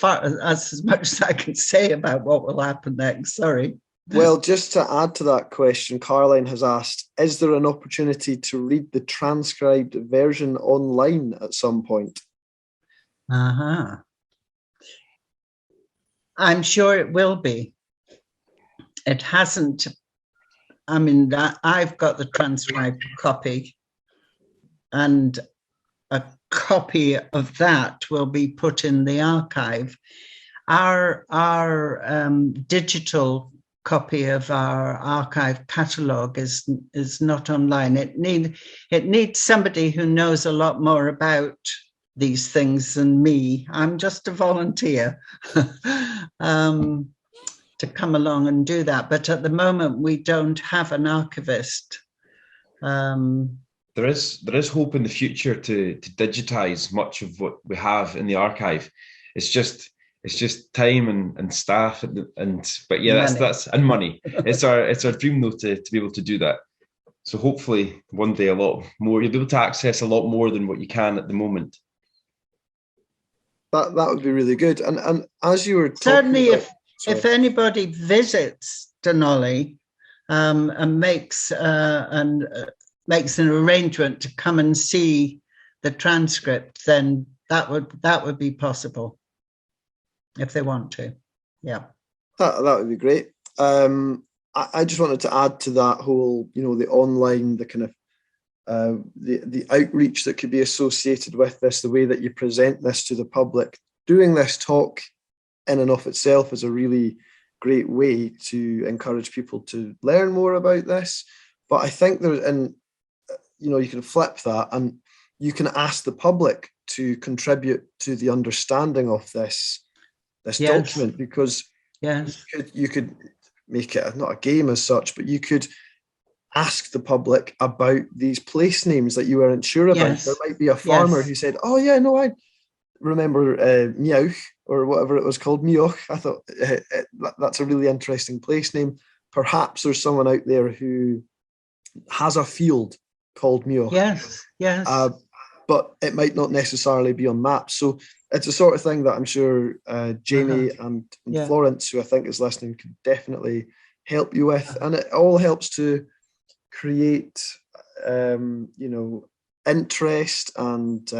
as much as I can say about what will happen next. Sorry. Well, just to add to that question, Caroline has asked, is there an opportunity to read the transcribed version online at some point? I'm sure it will be. It hasn't. I mean, I've got the transcribed copy, and copy of that will be put in the archive. Our digital copy of our archive catalogue is not online. It needs somebody who knows a lot more about these things than me. I'm just a volunteer to come along and do that. But at the moment, we don't have an archivist. There is hope in the future to digitize much of what we have in the archive. It's just time and staff but yeah, money. that's and money. It's our dream though to be able to do that. So hopefully one day a lot more, you'll be able to access a lot more than what you can at the moment. That would be really good. And as you were Certainly talking about, if anybody visits Dunollie and makes an arrangement to come and see the transcript, then that would be possible if they want to. Yeah, that would be great. I just wanted to add to that whole, the online, the kind of the outreach that could be associated with this, the way that you present this to the public. Doing this talk in and of itself is a really great way to encourage people to learn more about this. But I think you can flip that and you can ask the public to contribute to the understanding of this Yes. document, because yes, you could make it not a game as such, but you could ask the public about these place names that you weren't sure about. Yes. There might be a farmer Yes. who said, "Oh yeah, no, I remember Meowch or whatever it was called, Meoch. I thought that's a really interesting place name." Perhaps there's someone out there who has a field called Meoch. yes, yes. But it might not necessarily be on maps. So it's a sort of thing that I'm sure Jamie and Yeah. Florence, who I think is listening, could definitely help you with. And it all helps to create, interest and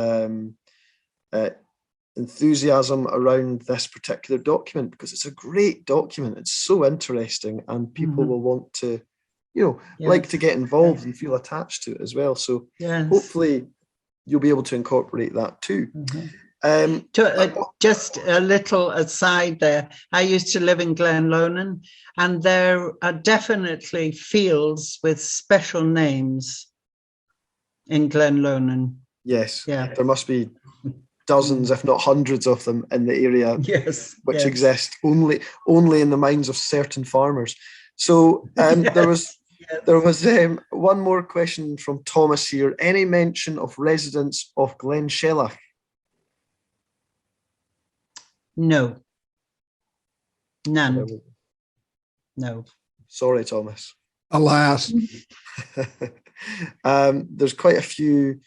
enthusiasm around this particular document, because it's a great document. It's so interesting, and people will want to, like to get involved and feel attached to it as well. So Yes. hopefully you'll be able to incorporate that too. Just a little aside there. I used to live in Glenlownan, and there are definitely fields with special names in Glenlownan. Yes, Yeah. there must be dozens, if not hundreds of them in the area, Yes, which yes. exist only in the minds of certain farmers. So there was one more question from Thomas here. Any mention of residents of Glenshellach? No. None. No. Sorry, Thomas. Alas. There's quite a few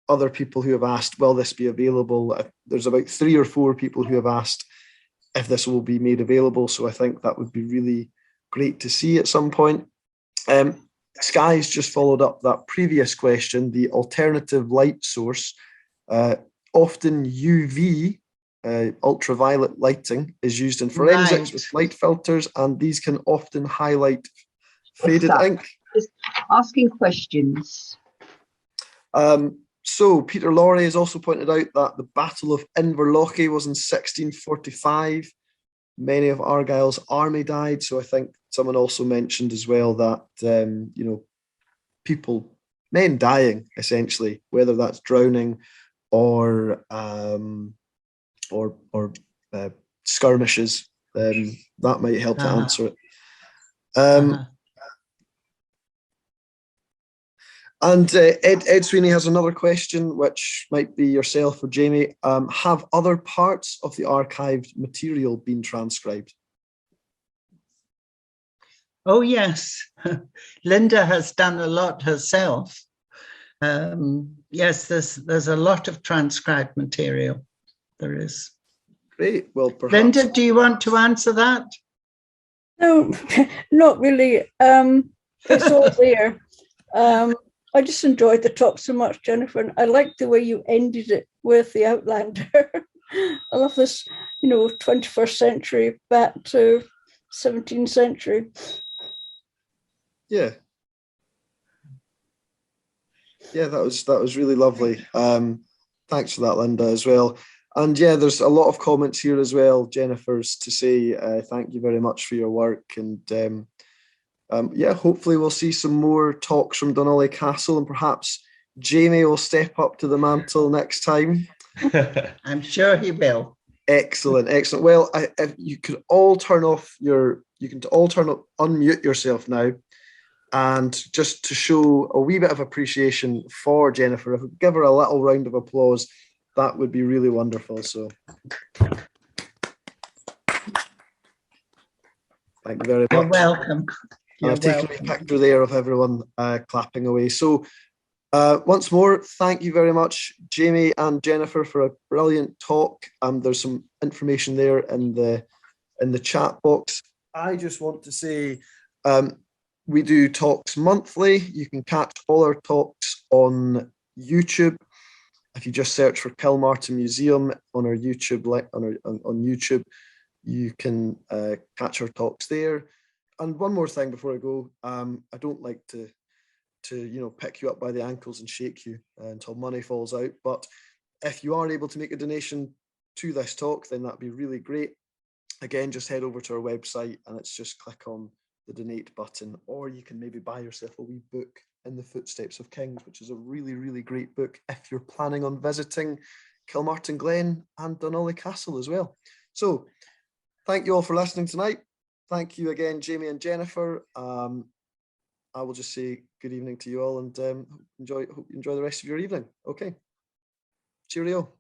other people who have asked, will this be available? There's about 3 or 4 people who have asked if this will be made available. So I think that would be really great to see at some point. Sky's just followed up that previous question, the alternative light source. Often UV, ultraviolet lighting, is used in forensics with light filters, and these can often highlight faded ink. Just asking questions. So Peter Laurie has also pointed out that the Battle of Inverlochy was in 1645. Many of Argyll's army died. So I think someone also mentioned as well that men dying essentially, whether that's drowning or skirmishes, that might help to answer it. And Ed Sweeney has another question, which might be yourself or Jamie. Have other parts of the archived material been transcribed? Oh, yes. Linda has done a lot herself. Yes, there's a lot of transcribed material. There is. Great. Well, perhaps. Linda, do you want to answer that? No, not really. It's all there. I just enjoyed the talk so much, Jennifer, and I liked the way you ended it with the Outlander. I love this, 21st century back to 17th century. Yeah, that was really lovely. Thanks for that, Linda, as well. And yeah, there's a lot of comments here as well, Jennifer's, to say thank you very much for your work. And yeah, hopefully we'll see some more talks from Dunollie Castle, and perhaps Jamie will step up to the mantle next time. I'm sure he will. Excellent, excellent. Well, if you could all unmute yourself now. And just to show a wee bit of appreciation for Jennifer, if we give her a little round of applause, that would be really wonderful. So thank you very much. You're welcome. I've taken a picture there of everyone clapping away. So once more, thank you very much, Jamie and Jennifer, for a brilliant talk. There's some information there in the chat box. I just want to say we do talks monthly. You can catch all our talks on YouTube. If you just search for Kilmartin Museum on our YouTube, on YouTube, you can catch our talks there. And one more thing before I go, I don't like to pick you up by the ankles and shake you until money falls out. But if you are able to make a donation to this talk, then that'd be really great. Again, just head over to our website and it's just click on the donate button, or you can maybe buy yourself a wee book, In the Footsteps of Kings, which is a really, really great book if you're planning on visiting Kilmartin Glen and Dunollie Castle as well. So thank you all for listening tonight. Thank you again, Jamie and Jennifer. I will just say good evening to you all, and hope you enjoy the rest of your evening. Okay. Cheerio.